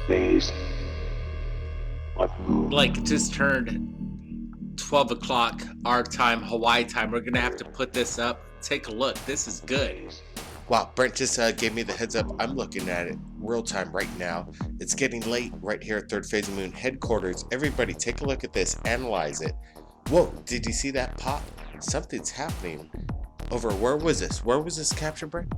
phase. Blake, it just turned 12 o'clock our time, Hawaii time. We're gonna have to put this up. Take a look. This is good. Wow, Brent just gave me the heads up. I'm looking at it real time right now. It's getting late right here at Third Phase of Moon headquarters. Everybody take a look at this, analyze it. Whoa, did you see that pop? Something's happening over, where was this? Where was this captured, Brent?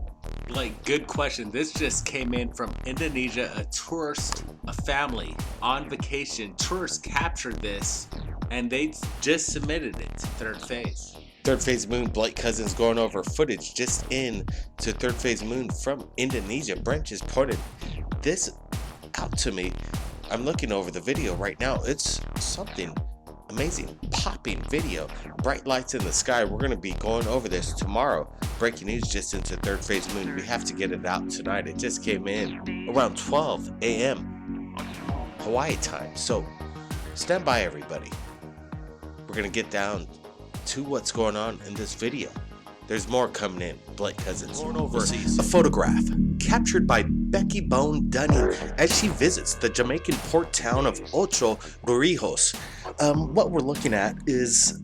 Blake, good question. This just came in from Indonesia. A tourist, a family on vacation. Tourists captured this and they just submitted it to Third Phase. Third Phase Moon, Blake Cousins going over footage just in to Third Phase Moon from Indonesia. Brent just pointed this out to me. I'm looking over the video right now. It's something amazing, popping video, bright lights in the sky. We're going to be going over this tomorrow. Breaking news just into Third Phase Moon. We have to get it out tonight. It just came in around 12 a.m. Hawaii time. So stand by, everybody. We're going to get down to what's going on in this video. There's more coming in. Blake Cousins going over a photograph captured by Becky Bone Dunning as she visits the Jamaican port town of Ocho Rios. What we're looking at is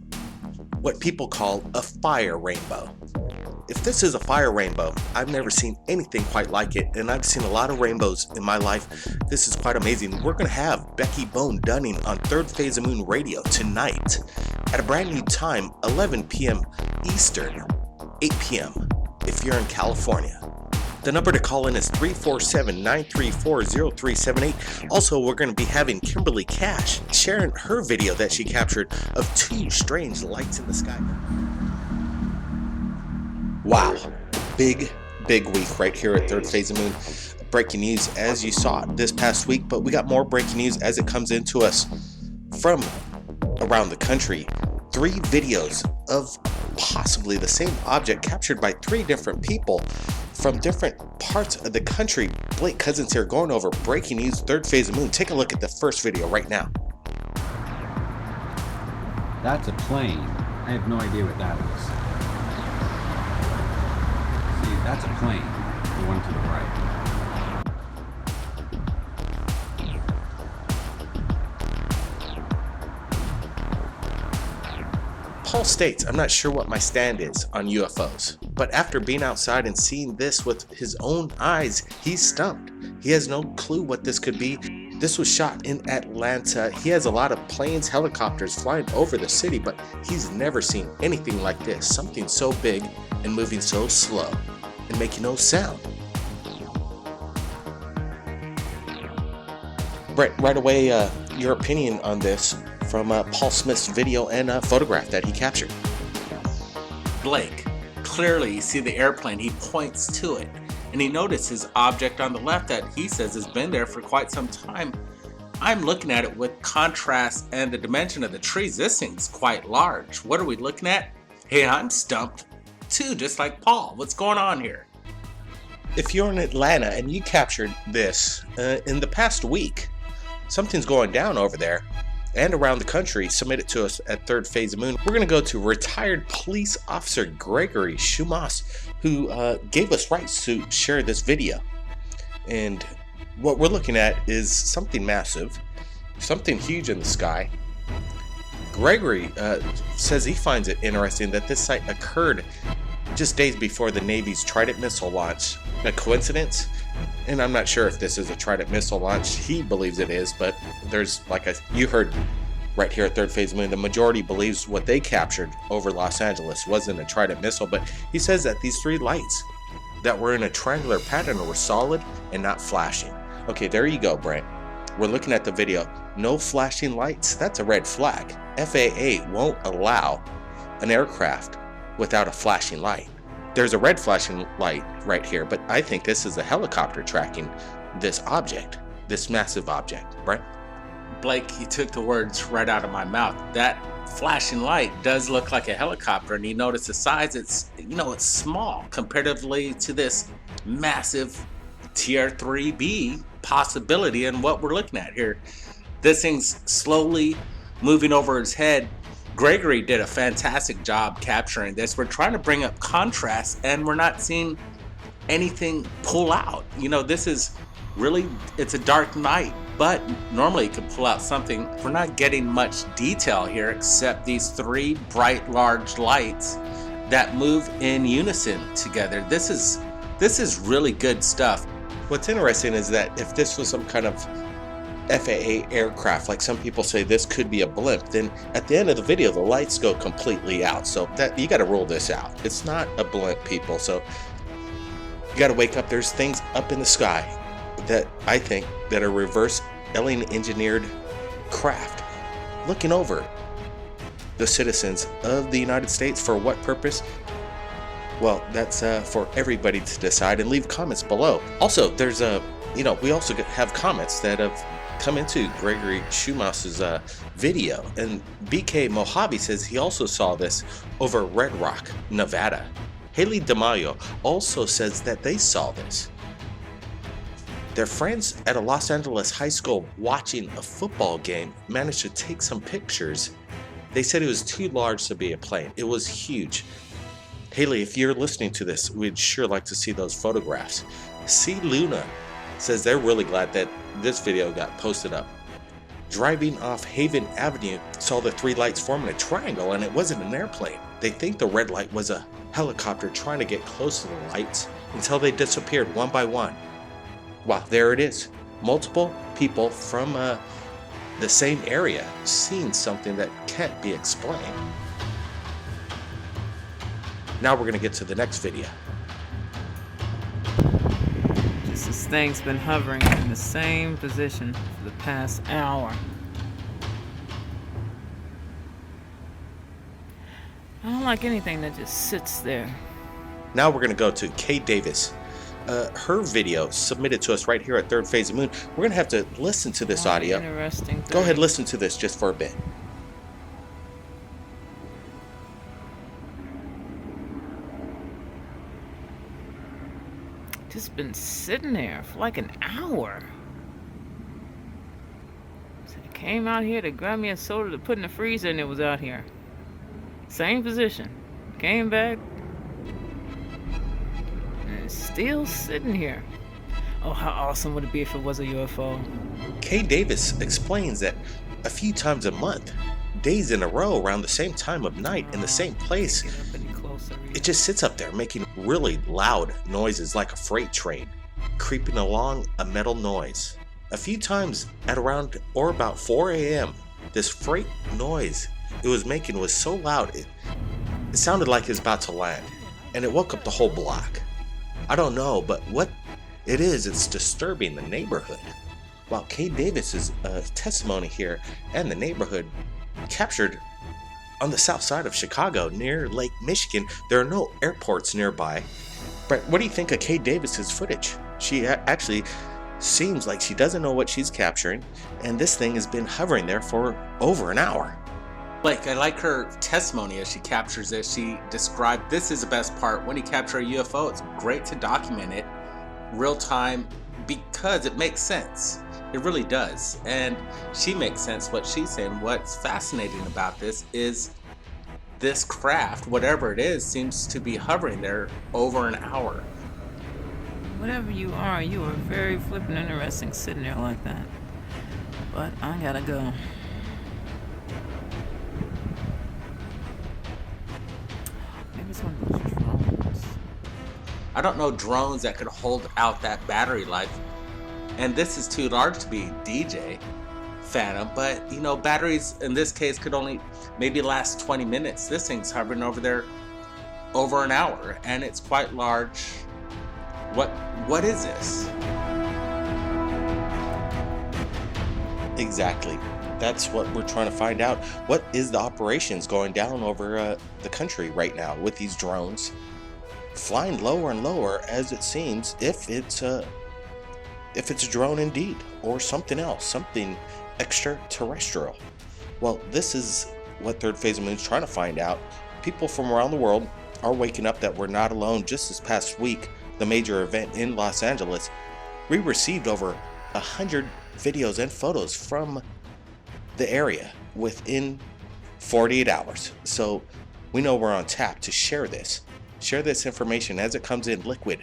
what people call a fire rainbow. If this is a fire rainbow, I've never seen anything quite like it, and I've seen a lot of rainbows in my life. This is quite amazing. We're going to have Becky Bone Dunning on Third Phase of Moon Radio tonight at a brand new time, 11 p.m. Eastern, 8 p.m. if you're in California. The number to call in is 347-934-0378. Also, we're going to be having Kimberly Cash sharing her video that she captured of two strange lights in the sky. Wow, big week right here at Third Phase of Moon. Breaking news as you saw this past week, but we got more breaking news as it comes into us from around the country. 3 videos of possibly the same object captured by 3 different people from different parts of the country. Blake Cousins here going over breaking news, Third Phase of Moon. Take a look at the first video right now. That's a plane. I have no idea what that is. See, that's a plane. The one to the right. Paul states, I'm not sure what my stand is on UFOs, but after being outside and seeing this with his own eyes, he's stumped. He has no clue what this could be. This was shot in Atlanta. He has a lot of planes, helicopters flying over the city, but he's never seen anything like this. Something so big and moving so slow and making no sound. Brett, right away, your opinion on this from Paul Smith's video and photograph that he captured. Blake, clearly you see the airplane. He points to it and he notices object on the left that he says has been there for quite some time. I'm looking at it with contrast and the dimension of the trees. This thing's quite large. What are we looking at? Hey, I'm stumped too, just like Paul. What's going on here? If you're in Atlanta and you captured this in the past week, something's going down over there and around the country. Submit it to us at Third Phase of Moon. We're going to go to retired police officer Gregory Shumas, who gave us rights to share this video. And what we're looking at is something massive, something huge in the sky. Gregory says he finds it interesting that this sight occurred just days before the Navy's Trident missile launch. A coincidence? And I'm not sure if this is a Trident missile launch. He believes it is, but there's, you heard right here at Third Phase Moon, the majority believes what they captured over Los Angeles wasn't a Trident missile, but he says that these 3 lights that were in a triangular pattern were solid and not flashing. Okay, there you go, Brent. We're looking at the video. No flashing lights. That's a red flag. FAA won't allow an aircraft without a flashing light. There's a red flashing light right here, but I think this is a helicopter tracking this object, this massive object. Brent? Blake, you took the words right out of my mouth. That flashing light does look like a helicopter, and you notice the size. It's small comparatively to this massive Tier 3B possibility and what we're looking at here. This thing's slowly moving over his head. Gregory did a fantastic job capturing this. We're trying to bring up contrast and we're not seeing anything pull out. This is Really, it's a dark night, but normally you could pull out something. We're not getting much detail here except these three bright, large lights that move in unison together. This is really good stuff. What's interesting is that if this was some kind of FAA aircraft, like some people say this could be a blimp, then at the end of the video the lights go completely out. So that you got to rule this out. It's not a blimp, people. So you got to wake up. There's things up in the sky that I think that are reverse alien engineered craft looking over the citizens of the United States. For what purpose? Well, that's for everybody to decide, and leave comments below. Also, there's we also have comments that have come into Gregory Schumause's video, and BK Mojave says he also saw this over Red Rock, Nevada. Haley DeMaio also says that they saw this. Their friends at a Los Angeles high school watching a football game managed to take some pictures. They said it was too large to be a plane. It was huge. Haley, if you're listening to this, we'd sure like to see those photographs. C. Luna says they're really glad that this video got posted up. Driving off Haven Avenue, saw the three lights forming a triangle, and it wasn't an airplane. They think the red light was a helicopter trying to get close to the lights until they disappeared one by one. Wow, there it is. Multiple people from the same area seeing something that can't be explained. Now we're going to get to the next video. This thing's been hovering in the same position for the past hour. I don't like anything that just sits there. Now we're going to go to Kay Davis. Her video submitted to us right here at Third Phase of Moon. We're going to have to listen to this audio. Interesting. Go ahead, listen to this just for a bit. Just been sitting there for like an hour. So I came out here to grab me a soda to put in the freezer, and it was out here. Same position. Came back. And it's still sitting here. Oh, how awesome would it be if it was a UFO? Kay Davis explains that a few times a month, days in a row around the same time of night in the same place, Get up any closer, it just sits up there making really loud noises like a freight train creeping along a metal noise. A few times at around or about 4 a.m., this freight noise it was making was so loud it sounded like it was about to land, and it woke up the whole block. I don't know, but what it is, it's disturbing the neighborhood. While Kay Davis's testimony here and the neighborhood captured on the south side of Chicago near Lake Michigan, there are no airports nearby. But what do you think of Kay Davis's footage? She actually seems like she doesn't know what she's capturing, and this thing has been hovering there for over an hour. I like her testimony as she captures it. She described this is the best part. When you capture a UFO, it's great to document it real time because it makes sense. It really does. And she makes sense what she's saying. What's fascinating about this is this craft, whatever it is, seems to be hovering there over an hour. Whatever you are very flippin' interesting sitting there like that. But I gotta go. Maybe it's one of those drones. I don't know drones that could hold out that battery life. And this is too large to be DJ Phantom, but batteries in this case could only maybe last 20 minutes. This thing's hovering over there over an hour, and it's quite large. What is this? Exactly. That's what we're trying to find out. What is the operations going down over the country right now with these drones flying lower and lower, as it seems, if it's a drone indeed, or something else, something extraterrestrial. Well, this is what Third Phase of Moon is trying to find out. People from around the world are waking up that we're not alone. Just this past week, the major event in Los Angeles, we received over 100 videos and photos from the area within 48 hours. So we know we're on tap to share this information as it comes in liquid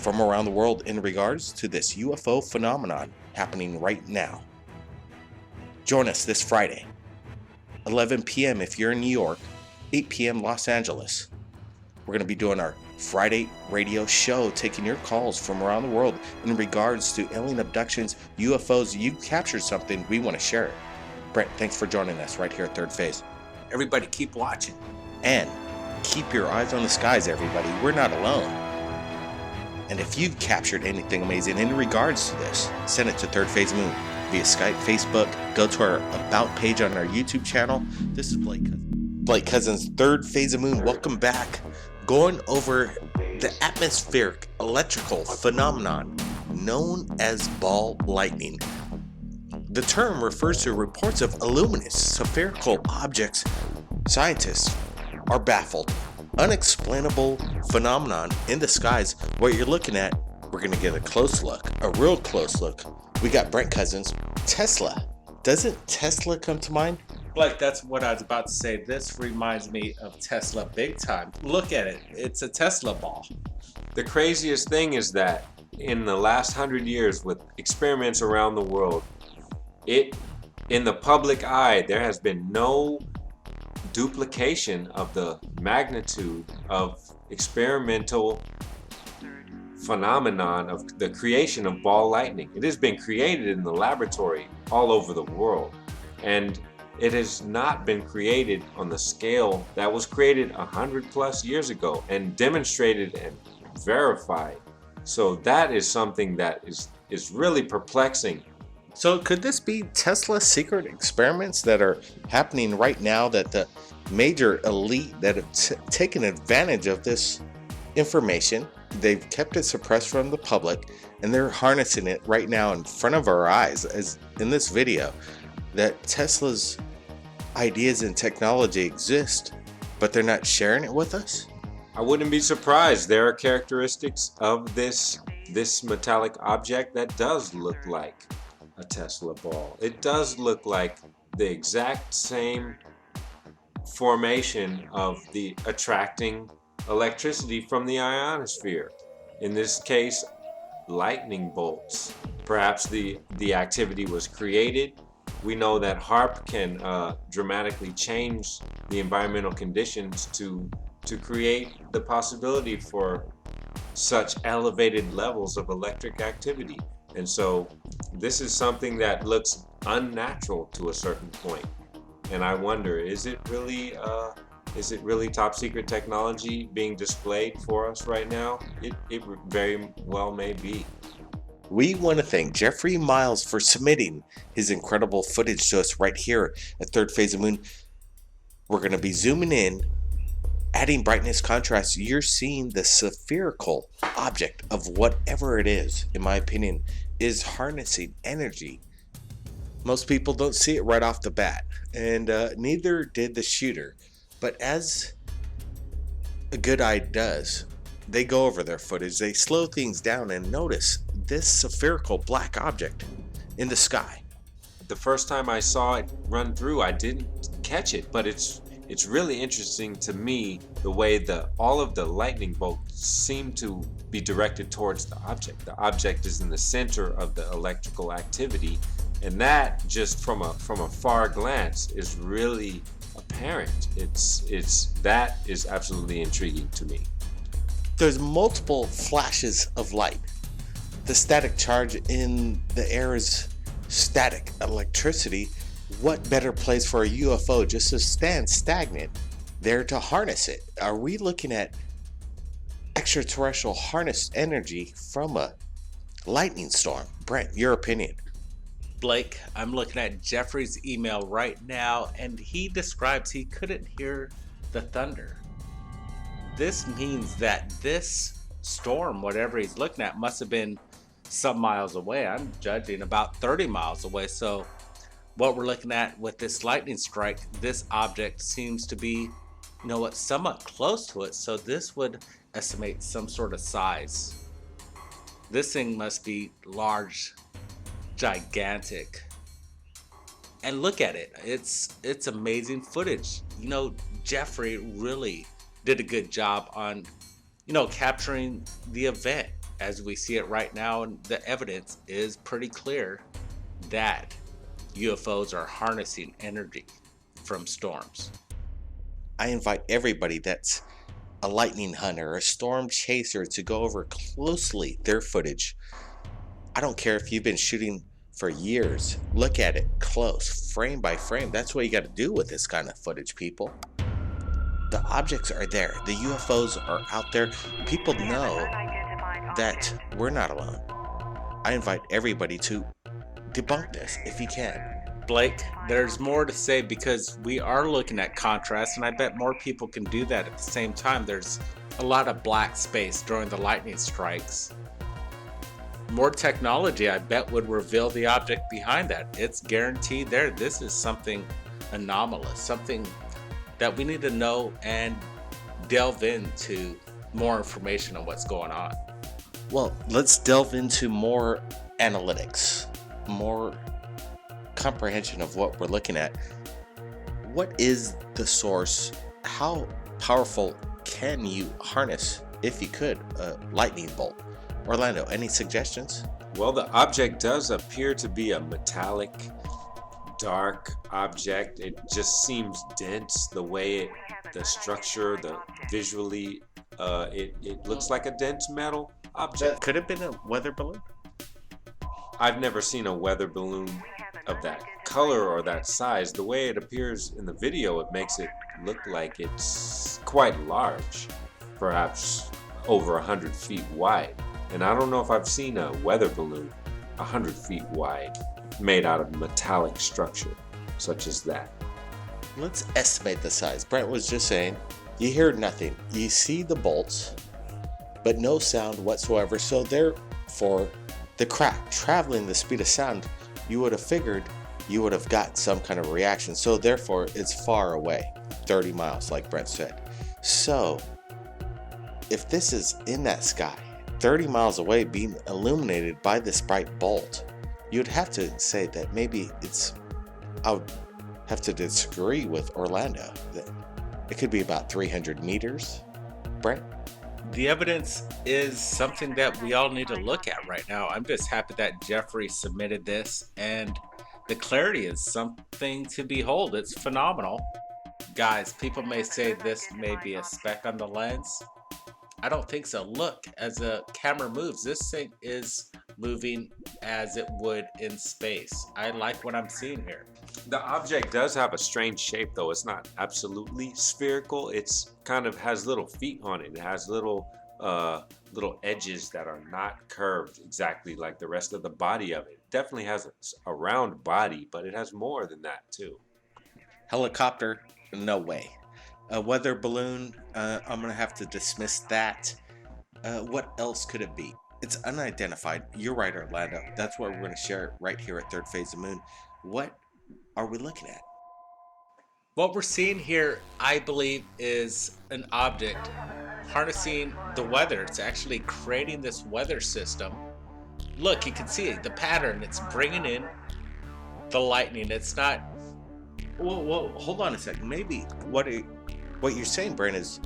from around the world in regards to this UFO phenomenon happening right now. Join us this Friday, 11 p.m. if you're in New York, 8 p.m. Los Angeles. We're going to be doing our Friday radio show, taking your calls from around the world in regards to alien abductions, UFOs. You captured something, we want to share it. Brent, thanks for joining us right here at Third Phase. Everybody keep watching. And keep your eyes on the skies, everybody. We're not alone. And if you've captured anything amazing in regards to this, send it to Third Phase Moon via Skype, Facebook. Go to our About page on our YouTube channel. This is Blake Cousins, Third Phase of Moon. Welcome back. Going over the atmospheric electrical phenomenon known as ball lightning. The term refers to reports of luminous spherical objects. Scientists are baffled. Unexplainable phenomenon in the skies. What you're looking at, we're going to get a close look, a real close look. We got Brent Cousins. Tesla. Doesn't Tesla come to mind? Blake, that's what I was about to say. This reminds me of Tesla big time. Look at it. It's a Tesla ball. The craziest thing is that in the last 100 years with experiments around the world, in the public eye, there has been no duplication of the magnitude of experimental phenomenon of the creation of ball lightning. It has been created in the laboratory all over the world, and it has not been created on the scale that was created 100+ years ago and demonstrated and verified. So that is something that is really perplexing. So could this be Tesla's secret experiments that are happening right now, that the major elite that have taken advantage of this information, they've kept it suppressed from the public, and they're harnessing it right now in front of our eyes, as in this video, that Tesla's ideas and technology exist, but they're not sharing it with us? I wouldn't be surprised. There are characteristics of this metallic object that does look like a Tesla ball. It does look like the exact same formation of the attracting electricity from the ionosphere. In this case, lightning bolts. Perhaps the activity was created. We know that HAARP can dramatically change the environmental conditions to create the possibility for such elevated levels of electric activity. And so this is something that looks unnatural to a certain point. And I wonder, is it really top secret technology being displayed for us right now? It very well may be. We want to thank Jeffrey Miles for submitting his incredible footage to us right here at Third Phase of Moon. We're going to be zooming in, adding brightness, contrast. You're seeing the spherical object of whatever it is, in my opinion, is harnessing energy. Most people don't see it right off the bat, and neither did the shooter. But as a good eye does, they go over their footage, they slow things down and notice this spherical black object in the sky. The first time I saw it run through, I didn't catch it, but it's really interesting to me the way all of the lightning bolts seem to be directed towards the object. The object is in the center of the electrical activity, and that just from a far glance is really apparent. That is absolutely intriguing to me. There's multiple flashes of light. The static charge in the air is static electricity. What better place for a UFO just to stand stagnant there to harness it? Are we looking at extraterrestrial harnessed energy from a lightning storm? Brent, your opinion. Blake, I'm looking at Jeffrey's email right now, and he describes he couldn't hear the thunder. This means that this storm, whatever he's looking at, must have been some miles away. I'm judging about 30 miles away. So what we're looking at with this lightning strike, this object seems to be, somewhat close to it. So this would estimate some sort of size. This thing must be large, gigantic. And look at it. It's amazing footage. Jeffrey really did a good job on, capturing the event. as we see it right now, and the evidence is pretty clear that UFOs are harnessing energy from storms. I invite everybody that's a lightning hunter, a storm chaser, to go over closely their footage. I don't care if you've been shooting for years. Look at it close, frame by frame. That's what you got to do with this kind of footage, people. The objects are there. The UFOs are out there. People know that we're not alone. I invite everybody to debunk this if you can. Blake, there's more to say because we are looking at contrast, and I bet more people can do that at the same time. There's a lot of black space during the lightning strikes. More technology, I bet, would reveal the object behind that. It's guaranteed there. This is something anomalous, something that we need to know and delve into more information on what's going on. Well, let's delve into more analytics, more comprehension of what we're looking at. What is the source? How powerful can you harness, if you could, a lightning bolt? Orlando, any suggestions? Well, the object does appear to be a metallic, dark object. It just seems dense the way the structure, the visually, it looks like a dense metal object. Could have been a weather balloon. I've never seen a weather balloon of that color or that size. The way it appears in the video, it makes it look like it's quite large, perhaps over 100 feet wide. And I don't know if I've seen a weather balloon 100 feet wide made out of metallic structure such as that. Let's estimate the size. Brent was just saying, you hear nothing. You see the bolts, but no sound whatsoever. So therefore, the crack traveling the speed of sound, you would have figured you would have got some kind of reaction. So therefore, it's far away, 30 miles, like Brent said. So if this is in that sky, 30 miles away, being illuminated by this bright bolt, you'd have to say that maybe I would have to disagree with Orlando, that it could be about 300 meters. Brent? The evidence is something that we all need to look at right now. I'm just happy that Jeffrey submitted this, and the clarity is something to behold. It's phenomenal. Guys, people may say this may be a speck on the lens. I don't think so. Look, as the camera moves, this thing is moving as it would in space. I like what I'm seeing here. The object does have a strange shape, though. It's not absolutely spherical. It's kind of has little feet on it. It has little edges that are not curved exactly like the rest of the body of it. It definitely has a round body, but it has more than that too. Helicopter? No way. A weather balloon? I'm going to have to dismiss that. What else could it be? It's unidentified. You're right, Orlando. That's what we're going to share right here at Third Phase of Moon. What are we looking at? What we're seeing here, I believe, is an object harnessing the weather. It's actually creating this weather system. Look, you can see the pattern. It's bringing in the lightning. It's not... Well, hold on a second. Maybe what you're saying, Brent, is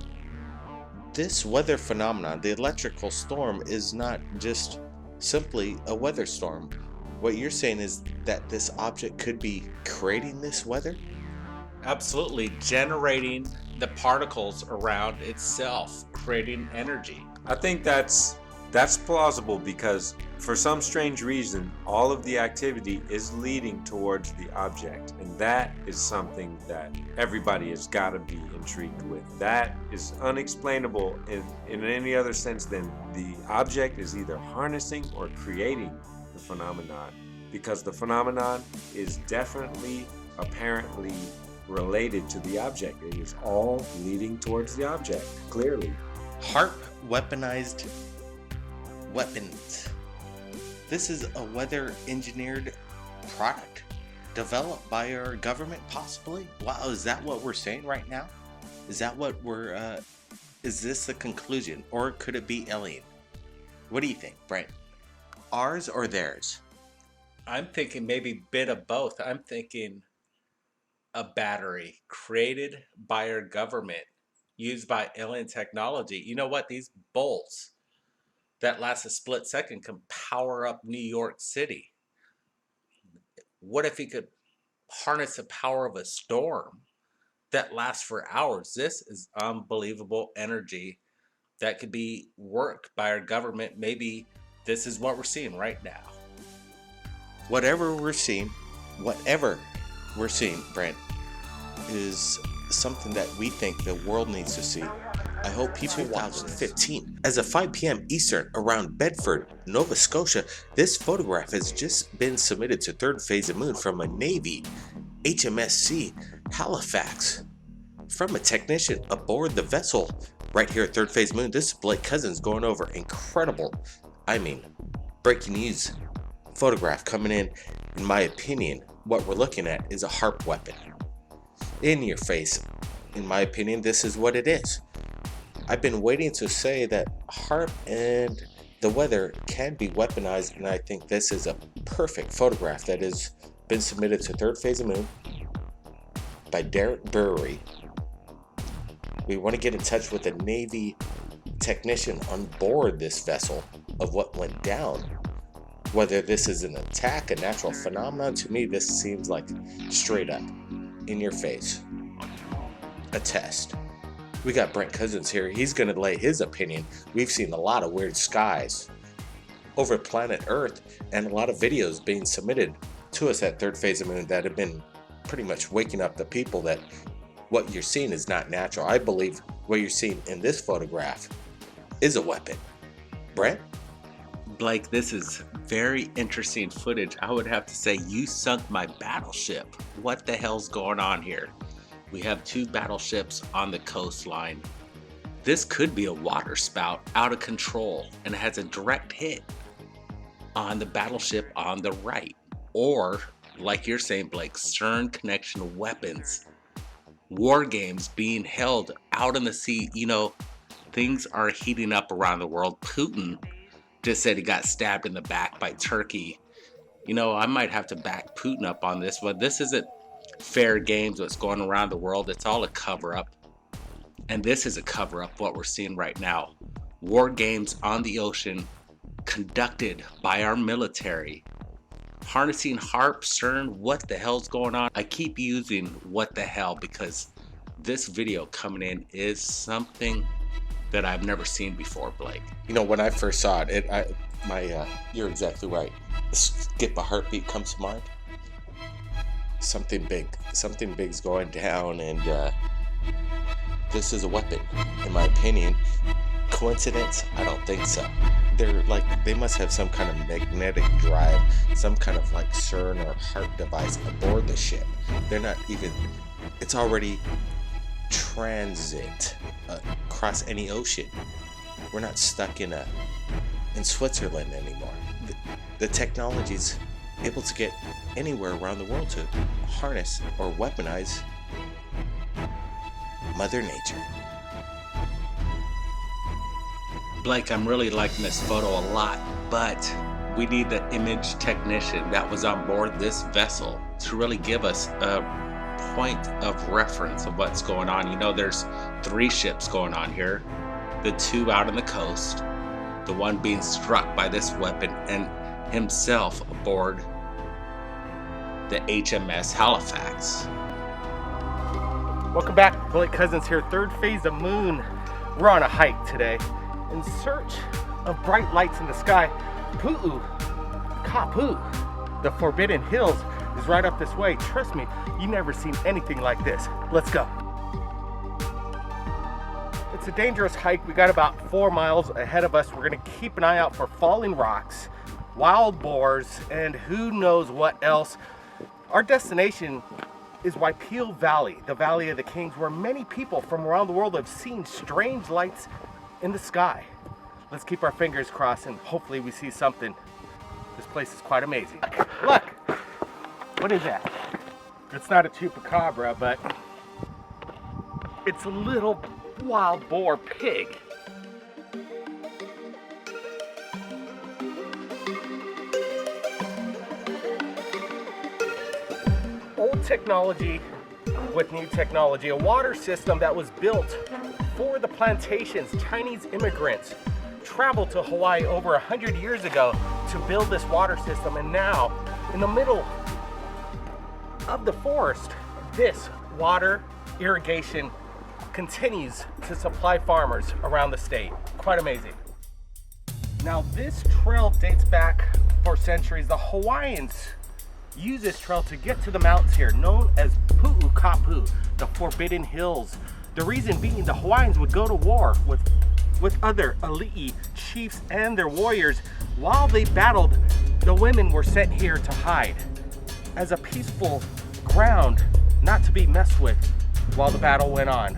this weather phenomenon, the electrical storm, is not just simply a weather storm. What you're saying is that this object could be creating this weather? Absolutely, generating the particles around itself, creating energy. I think that's plausible because for some strange reason, all of the activity is leading towards the object. And that is something that everybody has got to be intrigued with. That is unexplainable in any other sense than the object is either harnessing or creating the phenomenon. Because the phenomenon is definitely, apparently related to the object. It is all leading towards the object, clearly. HARP weaponized weapons. This is a weather engineered product developed by our government, possibly. Wow, is that what we're saying right now? Is that what is this the conclusion, or could it be alien? What do you think, Brent? Ours or theirs? I'm thinking maybe bit of both. I'm thinking a battery created by our government, used by alien technology. You know what? These bolts, that lasts a split second can power up New York City. What if he could harness the power of a storm that lasts for hours? This is unbelievable energy that could be worked by our government. Maybe this is what we're seeing right now. Whatever we're seeing, Brent, is something that we think the world needs to see. I hope people watch 2015. As of 5 p.m. Eastern around Bedford, Nova Scotia, this photograph has just been submitted to third phase of moon from a Navy HMSC Halifax. From a technician aboard the vessel right here at third phase moon. This is Blake Cousins going over incredible, breaking news photograph coming in. In my opinion, what we're looking at is a HARP weapon. In your face. In my opinion, this is what it is. I've been waiting to say that HARP and the weather can be weaponized, and I think this is a perfect photograph that has been submitted to third phase of moon by Derek Brewery. We want to get in touch with a Navy technician on board this vessel of what went down. Whether this is an attack, a natural phenomenon, to me this seems like straight up, in your face, a test. We got Brent Cousins here. He's going to lay his opinion. We've seen a lot of weird skies over planet Earth and a lot of videos being submitted to us at third phase of moon that have been pretty much waking up the people that what you're seeing is not natural. I believe what you're seeing in this photograph is a weapon. Brent? Blake, this is very interesting footage. I would have to say you sunk my battleship. What the hell's going on here? We have two battleships on the coastline. This could be a water spout out of control and it has a direct hit on the battleship on the right. Or, like you're saying, Blake, CERN connection weapons. War games being held out in the sea. You know, things are heating up around the world. Putin just said he got stabbed in the back by Turkey. You know, I might have to back Putin up on this, but this isn't fair games what's going around the world. It's all a cover-up. And this is a cover-up, what we're seeing right now. War games on the ocean conducted by our military. Harnessing HARP, CERN, what the hell's going on? I keep using what the hell because this video coming in is something that I've never seen before, Blake. You know, when I first saw it, you're exactly right. Skip a heartbeat comes to mind. Something big's going down, and this is a weapon, in my opinion. Coincidence? I don't think so. They must have some kind of magnetic drive, some kind of like CERN or HARP device aboard the ship. They're not even, it's already transit across any ocean. We're not stuck in Switzerland anymore. The technology's able to get anywhere around the world to harness or weaponize Mother Nature. Blake, I'm really liking this photo a lot, but we need the image technician that was on board this vessel to really give us a point of reference of what's going on. You know, there's 3 ships going on here. The 2 out on the coast, the one being struck by this weapon, and himself aboard the HMS Halifax. Welcome back, Blake Cousins here, third phase of moon. We're on a hike today in search of bright lights in the sky. Pu'u, Kapu, the Forbidden Hills is right up this way. Trust me, you've never seen anything like this. Let's go. It's a dangerous hike. We got about 4 miles ahead of us. We're gonna keep an eye out for falling rocks, wild boars, and who knows what else. Our destination is Waipio Valley, the Valley of the Kings, where many people from around the world have seen strange lights in the sky. Let's keep our fingers crossed and hopefully we see something. This place is quite amazing. Look! What is that? It's not a chupacabra, but it's a little wild boar pig. Old technology with new technology, a water system that was built for the plantations, Chinese immigrants traveled to Hawaii over 100 years ago to build this water system, and now in the middle of the forest, this water irrigation continues to supply farmers around the state. Quite amazing. Now this trail dates back for centuries. The Hawaiians use this trail to get to the mountains here, known as Pu'ukapu, the Forbidden Hills. The reason being, the Hawaiians would go to war with other ali'i chiefs and their warriors. While they battled, the women were sent here to hide as a peaceful ground not to be messed with while the battle went on.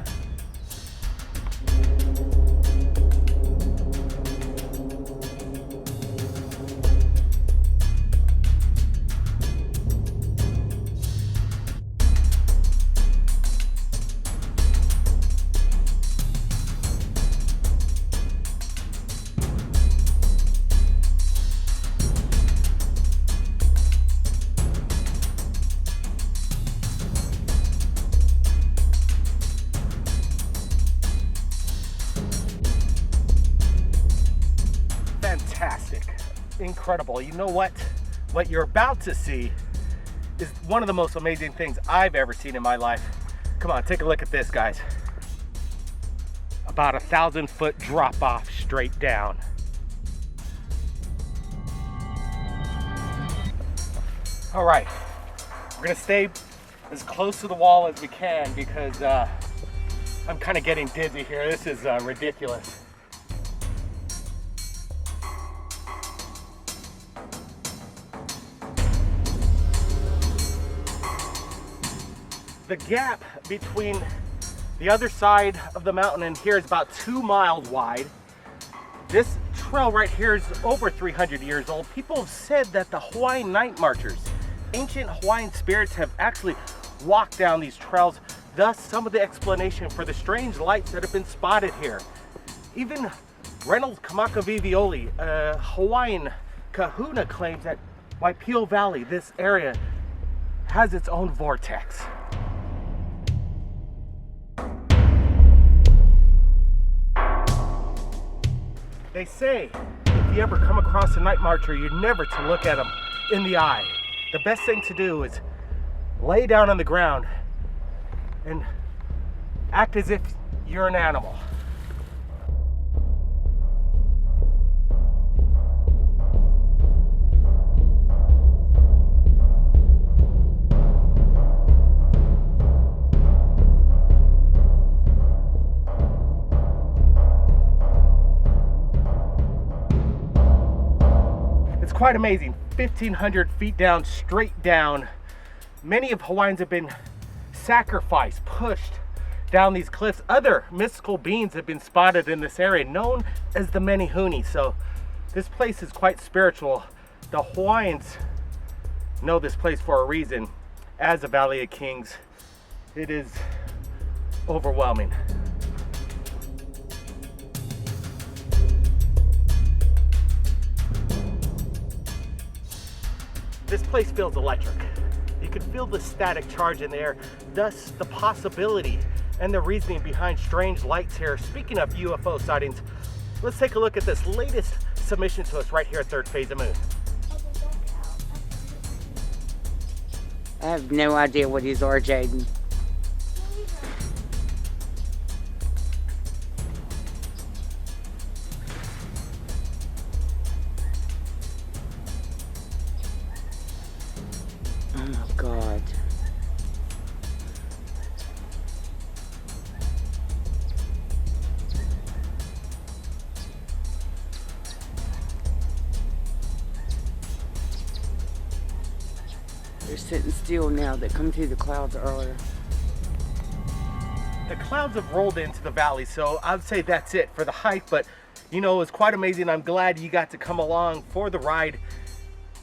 Fantastic, incredible. You know what you're about to see is one of the most amazing things I've ever seen in my life. Come on, take a look at this, guys. About 1,000-foot drop off straight down. All right, we're gonna stay as close to the wall as we can because I'm kind of getting dizzy here. This is ridiculous. The gap between the other side of the mountain and here is about 2 miles wide. This trail right here is over 300 years old. People have said that the Hawaiian night marchers, ancient Hawaiian spirits, have actually walked down these trails, thus some of the explanation for the strange lights that have been spotted here. Even Reynolds Kamakavivioli, a Hawaiian kahuna, claims that Waipio Valley, this area, has its own vortex. They say if you ever come across a night marcher, you're never to look at them in the eye. The best thing to do is lay down on the ground and act as if you're an animal. Quite amazing. 1,500 feet down, straight down. Many of Hawaiians have been sacrificed, pushed down these cliffs. Other mystical beings have been spotted in this area, known as the Menehune. So this place is quite spiritual. The Hawaiians know this place for a reason. As the Valley of Kings, it is overwhelming. This place feels electric. You can feel the static charge in the air, thus the possibility and the reasoning behind strange lights here. Speaking of UFO sightings, let's take a look at this latest submission to us right here at Third Phase of Moon. I have no idea what these are, Jaden. Oh my God. They're sitting still now. They come through the clouds earlier. The clouds have rolled into the valley, so I'd say that's it for the hike, but you know, it was quite amazing. I'm glad you got to come along for the ride.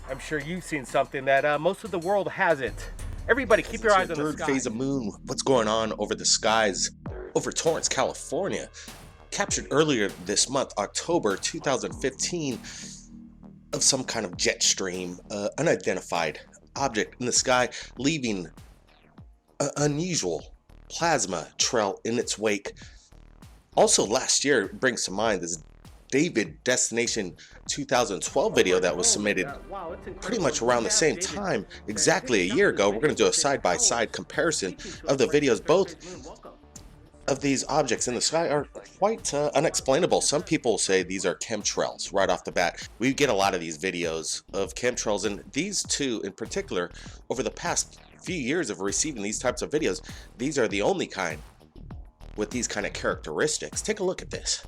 I'm sure you've seen something that most of the world hasn't. Everybody, keep your eyes on the Third sky. Phase of Moon. What's going on over the skies over Torrance, California? Captured earlier this month, October 2015, of some kind of jet stream, unidentified object in the sky, leaving an unusual plasma trail in its wake. Also last year, it brings to mind this David Destination 2012 video that was submitted pretty much around the same time, exactly a year ago. We're going to do a side-by-side comparison of the videos. Both of these objects in the sky are quite unexplainable. Some people say these are chemtrails right off the bat. We get a lot of these videos of chemtrails, and these two in particular, over the past few years of receiving these types of videos, these are the only kind with these kind of characteristics. Take a look at this.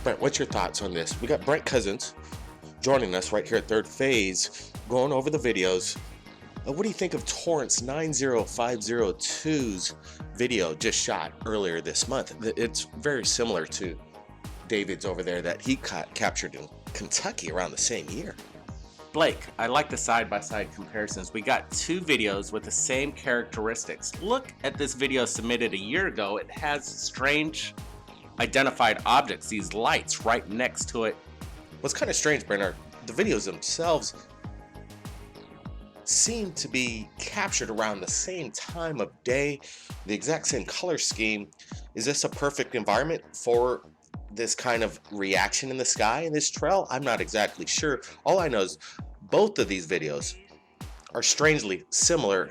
Brent, what's your thoughts on this? We got Brent Cousins joining us right here at Third Phase, going over the videos. What do you think of Torrance 90502's video just shot earlier this month? It's very similar to David's over there that he captured in Kentucky around the same year. Blake, I like the side-by-side comparisons. We got two videos with the same characteristics. Look at this video submitted a year ago. It has strange identified objects, these lights right next to it. What's kind of strange, Brent, are the videos themselves seem to be captured around the same time of day, the exact same color scheme. Is this a perfect environment for this kind of reaction in the sky in this trail? I'm not exactly sure. All I know is both of these videos are strangely similar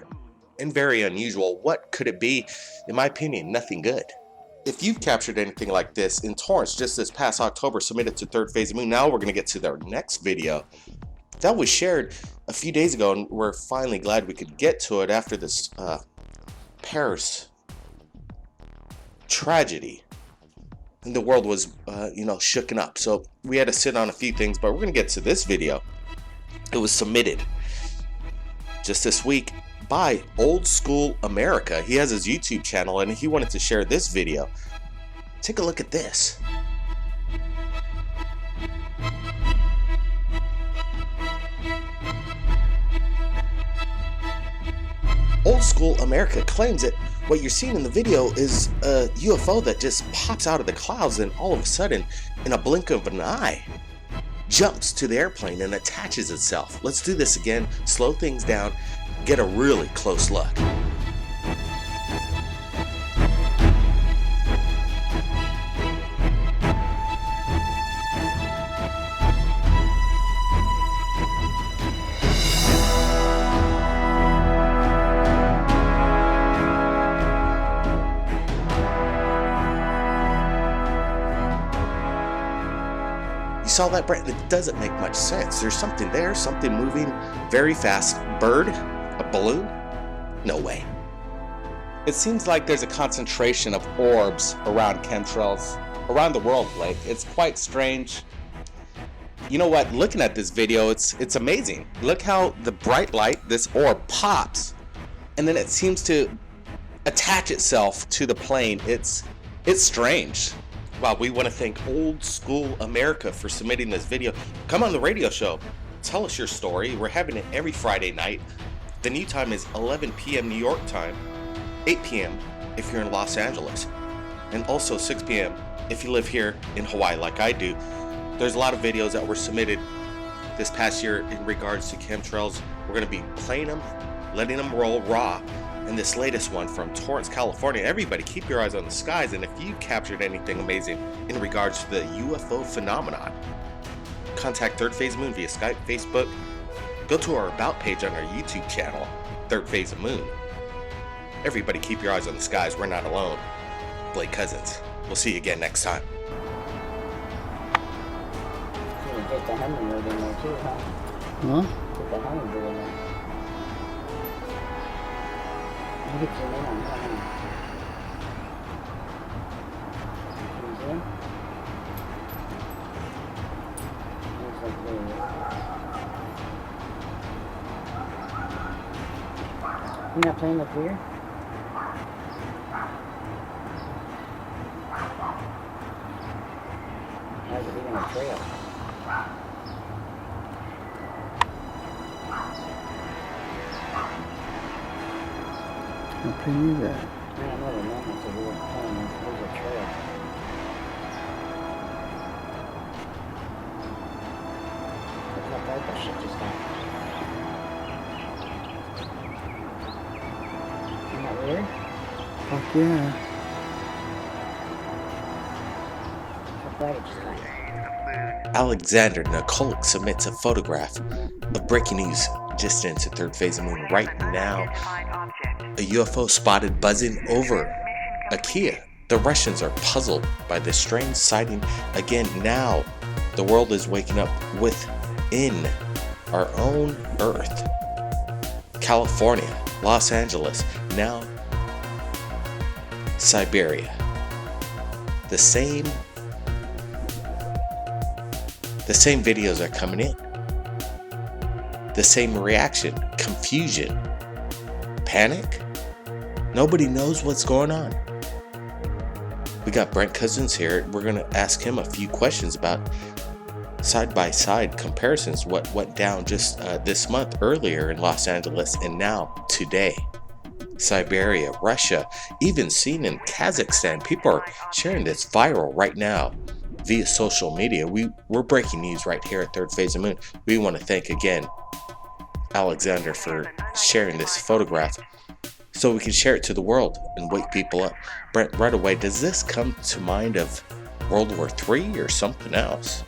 and very unusual. What could it be? In my opinion, nothing good. If you've captured anything like this in Torrance just this past October, submitted to Third Phase of Moon. Now we're going to get to their next video that was shared a few days ago, and we're finally glad we could get to it after this Paris tragedy. And the world was, shooken up. So we had to sit on a few things, but we're going to get to this video. It was submitted just this week by Old School America. He has his YouTube channel, and he wanted to share this video. Take a look at this. Old School America claims that what you're seeing in the video is a UFO that just pops out of the clouds and all of a sudden, in a blink of an eye, jumps to the airplane and attaches itself. Let's do this again, slow things down, get a really close look. You saw that, Brent? It doesn't make much sense. There's something there, something moving very fast. Bird? A balloon? No way. It seems like there's a concentration of orbs around chemtrails around the world, Blake. It's quite strange. You know what? Looking at this video, it's amazing. Look how the bright light, this orb, pops, and then it seems to attach itself to the plane. It's strange. Wow, we want to thank Old School America for submitting this video. Come on the radio show. Tell us your story. We're having it every Friday night. The new time is 11 p.m. New York time, 8 p.m. if you're in Los Angeles, and also 6 p.m. if you live here in Hawaii like I do. There's a lot of videos that were submitted this past year in regards to chemtrails. We're going to be playing them, letting them roll raw. And this latest one from Torrance, California. Everybody keep your eyes on the skies, and if you captured anything amazing in regards to the UFO phenomenon, contact Third Phase of Moon via Skype, Facebook. Go to our About page on our YouTube channel, Third Phase of Moon. Everybody keep your eyes on the skies. We're not alone. Blake Cousins. We'll see you again next time. Huh? You're not playing up here? How's it even a trail? What plane is that? I don't know, the man has a little plane. There's a trail. Looks like that shit just happened. Isn't that weird? Yeah. Alexander Nikolk submits a photograph of breaking news just into third phase of the moon. Right now, a UFO spotted buzzing over IKEA. The Russians are puzzled by this strange sighting. Again, now the world is waking up within our own Earth. California, Los Angeles, now Siberia. The same videos are coming in. The same reaction, confusion, panic. Nobody knows what's going on. We got Brent Cousins here. We're going to ask him a few questions about side-by-side comparisons, what went down just this month earlier in Los Angeles and now today. Siberia, Russia, even seen in Kazakhstan. People are sharing this viral right now via social media. We're breaking news right here at Third Phase of Moon. We want to thank again Alexander for sharing this photograph so we can share it to the world and wake people up. Brent, right away, does this come to mind of World War III or something else?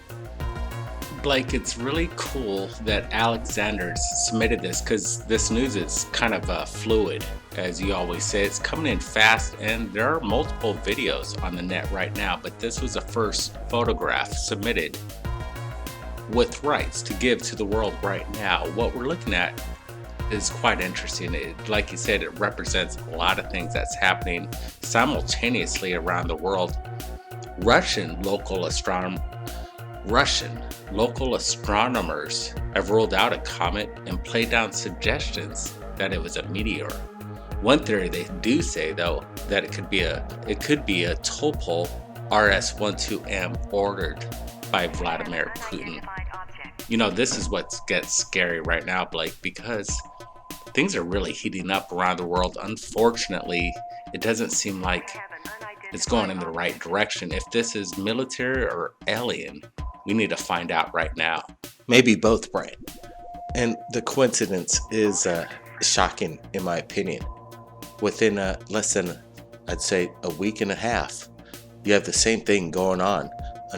Blake, it's really cool that Alexander submitted this because this news is kind of fluid, as you always say. It's coming in fast, and there are multiple videos on the net right now, but this was the first photograph submitted with rights to give to the world right now. What we're looking at is quite interesting. Like you said, it represents a lot of things that's happening simultaneously around the world. Russian local astronomers have ruled out a comet and played down suggestions that it was a meteor. One theory they do say, though, that it could be a Topol RS-12M ordered by Vladimir Putin. You know, this is what gets scary right now, Blake, because things are really heating up around the world. Unfortunately, it doesn't seem like it's going in the right direction. If this is military or alien, we need to find out right now. Maybe both, Brian. And the coincidence is shocking, in my opinion. Within less than, I'd say, a week and a half, you have the same thing going on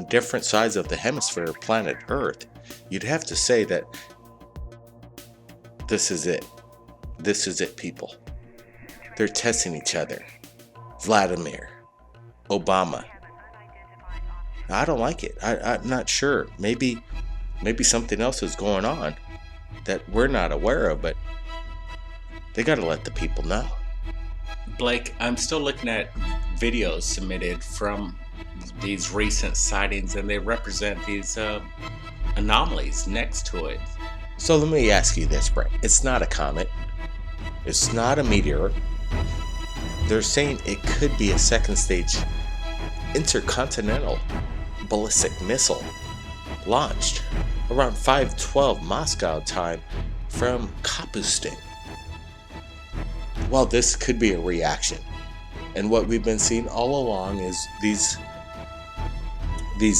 different sides of the hemisphere, planet Earth. You'd have to say that this is it. This is it, people. They're testing each other. Vladimir, Obama. I don't like it. I'm not sure. Maybe something else is going on that we're not aware of, but they got to let the people know. Blake, I'm still looking at videos submitted from these recent sightings, and they represent these anomalies next to it. So let me ask you this, Brett. It's not a comet. It's not a meteor. They're saying it could be a second stage intercontinental ballistic missile launched around 5:12 Moscow time from Kapustin. Well, this could be a reaction. And what we've been seeing all along is these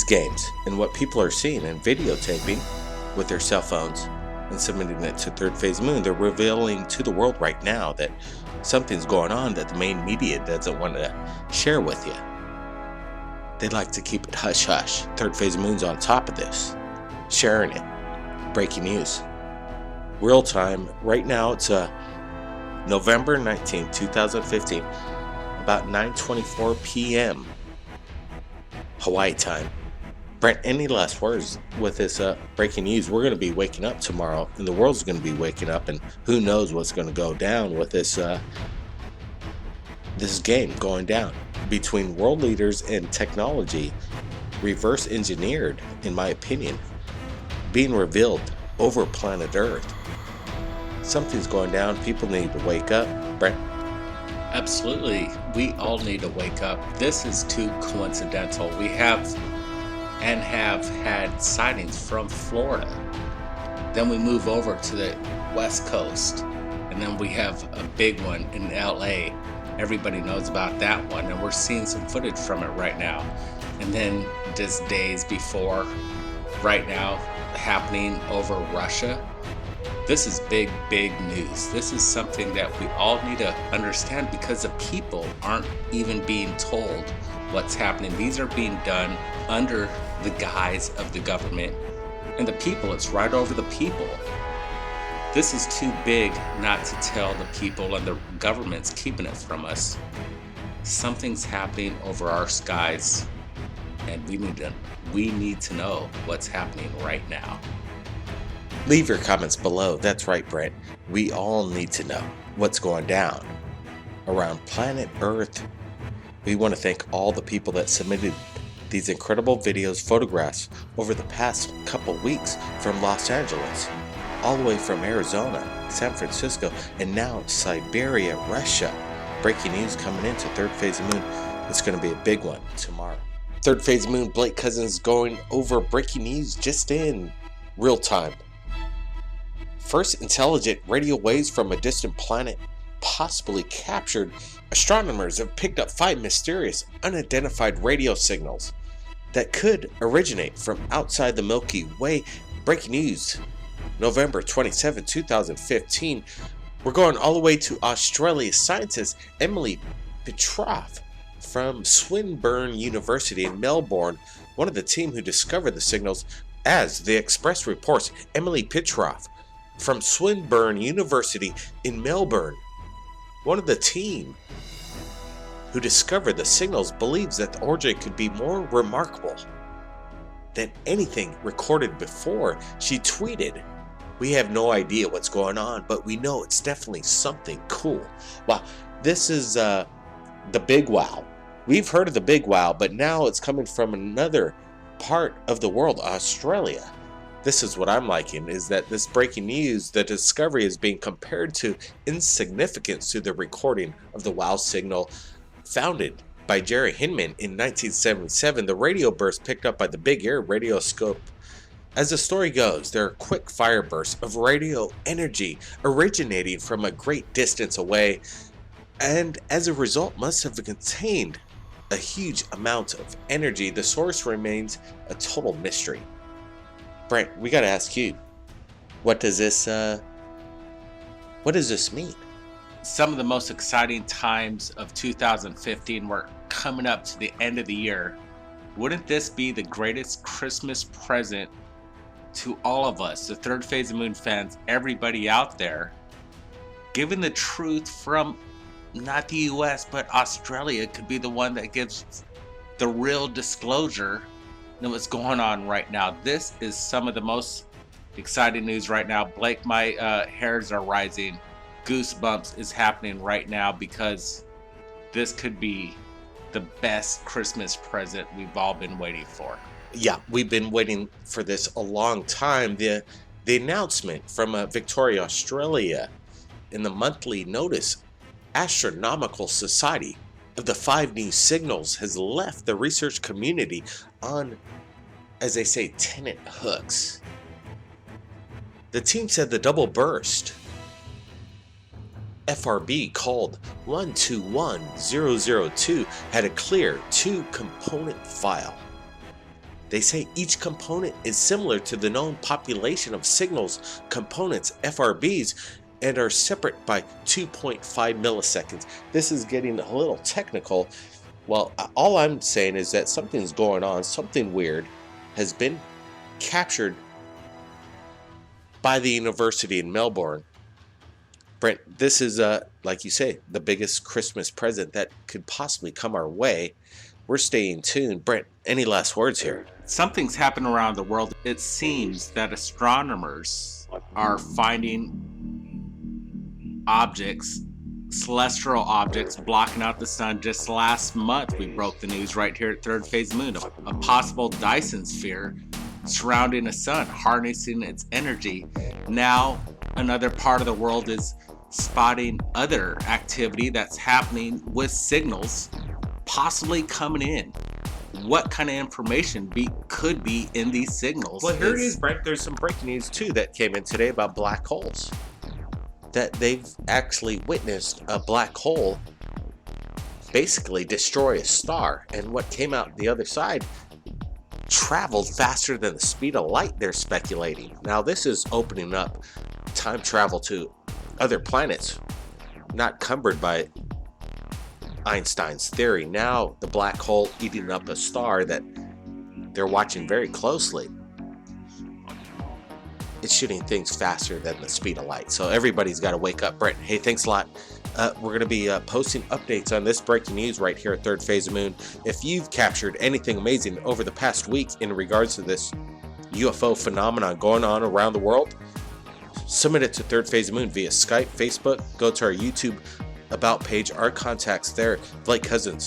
games, and what people are seeing and videotaping with their cell phones and submitting it to Third Phase Moon. They're revealing to the world right now that something's going on that the main media doesn't want to share with you. They like to keep it hush-hush. Third Phase Moon's on top of this, sharing it. Breaking news. Real time. Right now, it's November 19, 2015, about 9:24 p.m. Hawaii time. Brent, any last words with this breaking news? We're going to be waking up tomorrow, and the world's going to be waking up, and who knows what's going to go down with this game going down between world leaders and technology, reverse engineered, in my opinion, being revealed over planet Earth. Something's going down. People need to wake up. Brent? Absolutely. We all need to wake up. This is too coincidental. We have had sightings from Florida. Then we move over to the West Coast. And then we have a big one in LA. Everybody knows about that one. And we're seeing some footage from it right now. And then just days before, right now, happening over Russia. This is big, big news. This is something that we all need to understand because the people aren't even being told what's happening. These are being done under the guise of the government. And the people, it's right over the people. This is too big not to tell the people, and the government's keeping it from us. Something's happening over our skies, and we need to know what's happening right now. Leave your comments below. That's right, Brent. We all need to know what's going down around planet Earth. We want to thank all the people that submitted these incredible videos, photographs over the past couple weeks from Los Angeles, all the way from Arizona, San Francisco, and now Siberia, Russia. Breaking news coming into third phase moon. It's going to be a big one tomorrow. Third phase moon, Blake Cousins going over breaking news just in real time. First intelligent radio waves from a distant planet possibly captured. Astronomers have picked up 5 mysterious unidentified radio signals that could originate from outside the Milky Way. Breaking news, November 27, 2015. We're going all the way to Australia. Scientist Emily Petrov from Swinburne University in Melbourne, one of the team who discovered the signals. As the Express reports, Emily Petrov from Swinburne University in Melbourne, one of the team who discovered the signals, believes that the origin could be more remarkable than anything recorded before. She tweeted, "We have no idea what's going on, but we know it's definitely something cool." Wow, this is the big wow. We've heard of the big wow, but now it's coming from another part of the world, Australia. This is what I'm liking, is that this breaking news, the discovery is being compared to insignificance to the recording of the WOW signal founded by Jerry Hinman in 1977. The radio burst picked up by the Big Air radioscope. As the story goes, there are quick fire bursts of radio energy originating from a great distance away, and as a result must have contained a huge amount of energy. The source remains a total mystery. Brent, we gotta ask you, what does this mean? Some of the most exciting times of 2015 were coming up to the end of the year. Wouldn't this be the greatest Christmas present to all of us, the Third Phase of Moon fans, everybody out there, given the truth from not the US, but Australia could be the one that gives the real disclosure of what's going on right now. This is some of the most exciting news right now. Blake, my hairs are rising. Goosebumps is happening right now because this could be the best Christmas present we've all been waiting for. Yeah, we've been waiting for this a long time. The announcement from Victoria, Australia, in the monthly notice, Astronomical Society of the 5 new signals has left the research community on, as they say, tenant hooks. The team said the double burst FRB called 121002 had a clear 2-component file. They say each component is similar to the known population of signals components, FRBs, and are separate by 2.5 milliseconds. This is getting a little technical. Well, all I'm saying is that something's going on, something weird has been captured by the university in Melbourne. Brent, this is, like you say, the biggest Christmas present that could possibly come our way. We're staying tuned. Brent, any last words here? Something's happened around the world. It seems that astronomers are finding objects, celestial objects, blocking out the sun. Just last month, we broke the news right here at Third Phase Moon, a possible Dyson sphere surrounding a sun, harnessing its energy. Now, another part of the world is spotting other activity that's happening with signals possibly coming in. What kind of information could be in these signals? Well, here it is, Brent. There's some breaking news, too, that came in today about black holes. That they've actually witnessed a black hole basically destroy a star. And what came out the other side traveled faster than the speed of light, they're speculating. Now, this is opening up time travel to other planets, not cumbered by Einstein's theory. Now the black hole eating up a star that they're watching very closely, it's shooting things faster than the speed of light. So everybody's got to wake up. Brent, hey, thanks a lot. We're going to be posting updates on this breaking news right here at Third Phase of Moon. If you've captured anything amazing over the past week in regards to this UFO phenomenon going on around the world, submit it to Third Phase of Moon via Skype, Facebook. Go to our YouTube About page, our contacts there. Blake Cousins,